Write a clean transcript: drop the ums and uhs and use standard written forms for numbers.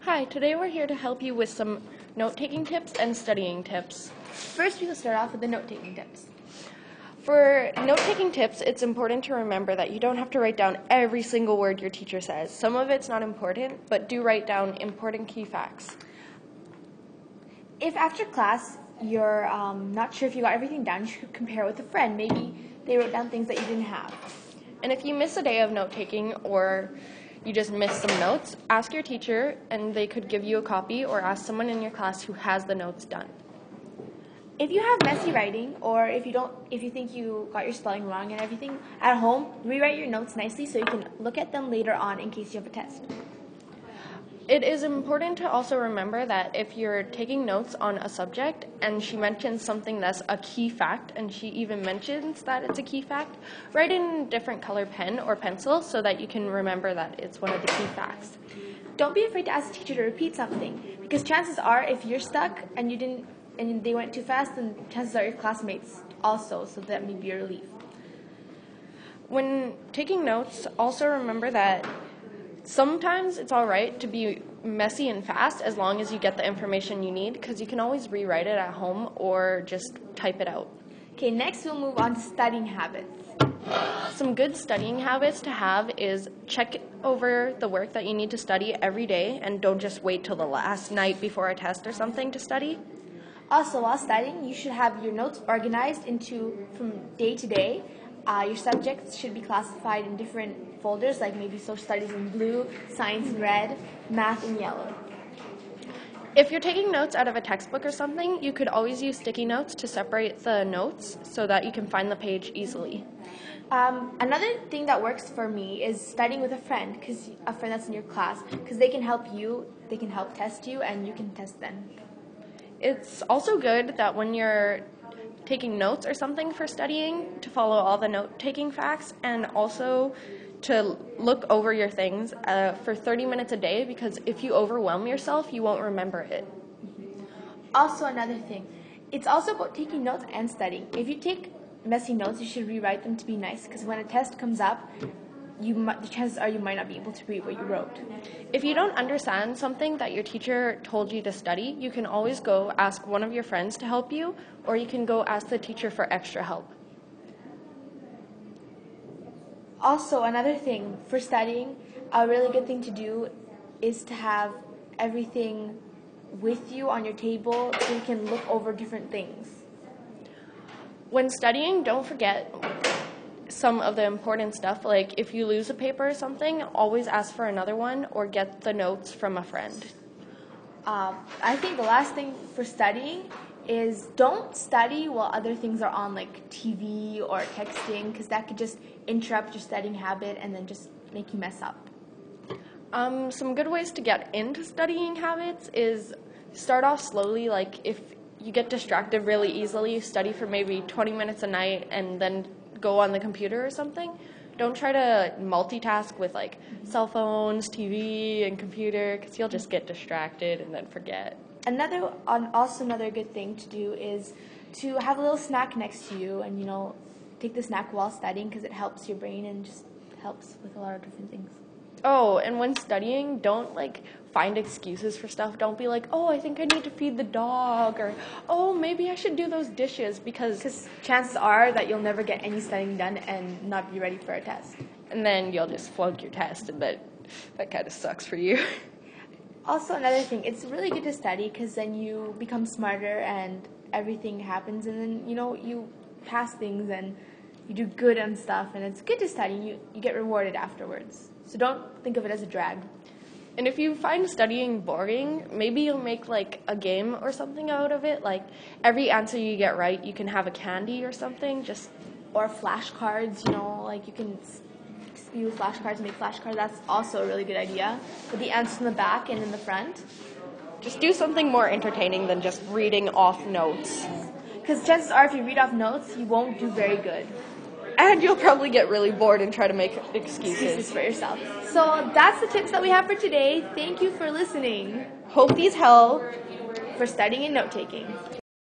Hi, today we're here to help you with some note-taking tips and studying tips. First, we will start off with the note-taking tips. For note-taking tips, it's important to remember that you don't have to write down every single word your teacher says. Some of it's not important, but do write down important key facts. If after class you're not sure if you got everything down, you should compare with a friend. Maybe they wrote down things that you didn't have. And if you miss a day of note-taking or you just missed some notes, ask your teacher and they could give you a copy, or ask someone in your class who has the notes done. If you have messy writing, or if you think you got your spelling wrong and everything at home, rewrite your notes nicely so you can look at them later on in case you have a test. It is important to also remember that if you're taking notes on a subject and she mentions something that's a key fact, and she even mentions that it's a key fact, write in a different color pen or pencil so that you can remember that it's one of the key facts. Don't be afraid to ask the teacher to repeat something, because chances are if you're stuck and they went too fast, then chances are your classmates also, so that may be a relief. When taking notes, also remember that sometimes it's all right to be messy and fast as long as you get the information you need, because you can always rewrite it at home or just type it out. Okay, next we'll move on to studying habits. Some good studying habits to have is check over the work that you need to study every day, and don't just wait till the last night before a test or something to study. Also, while studying, you should have your notes organized from day to day. Your subjects should be classified in different folders, like maybe social studies in blue, science in red, math in yellow. If you're taking notes out of a textbook or something, you could always use sticky notes to separate the notes so that you can find the page easily. Another thing that works for me is studying with a friend that's in your class, because they can help you, they can help test you, and you can test them. It's also good that when you're taking notes or something for studying, to follow all the note-taking facts, and also to look over your things for 30 minutes a day, because if you overwhelm yourself, you won't remember it. Also, another thing, it's also about taking notes and studying. If you take messy notes, you should rewrite them to be nice, because when a test comes up, the chances are you might not be able to read what you wrote. If you don't understand something that your teacher told you to study, you can always go ask one of your friends to help you, or you can go ask the teacher for extra help. Also, another thing for studying, a really good thing to do is to have everything with you on your table so you can look over different things. When studying, don't forget some of the important stuff, like if you lose a paper or something, always ask for another one or get the notes from a friend. I think the last thing for studying is don't study while other things are on, like TV or texting, because that could just interrupt your studying habit and then just make you mess up. Some good ways to get into studying habits is start off slowly. Like if you get distracted really easily, study for maybe 20 minutes a night and then go on the computer or something. Don't try to multitask with like cell phones, TV, and computer, because you'll just get distracted and then forget. Another good thing to do is to have a little snack next to you, and take the snack while studying, because it helps your brain and just helps with a lot of different things. Oh, and when studying, don't find excuses for stuff. Don't be like, oh, I think I need to feed the dog, or oh, maybe I should do those dishes, because chances are that you'll never get any studying done and not be ready for a test. And then you'll just flunk your test, and that kind of sucks for you. Also, another thing, it's really good to study, because then you become smarter and everything happens, and then you pass things and you do good and stuff, and it's good to study. You get rewarded afterwards. So don't think of it as a drag. And if you find studying boring, maybe you'll make a game or something out of it. Like every answer you get right, you can have a candy or something. Or flashcards, you can spew flashcards and make flashcards. That's also a really good idea. With the answers in the back and in the front. Just do something more entertaining than just reading off notes. Because chances are if you read off notes, you won't do very good. And you'll probably get really bored and try to make excuses for yourself. So that's the tips that we have for today. Thank you for listening. Hope these help for studying and note-taking.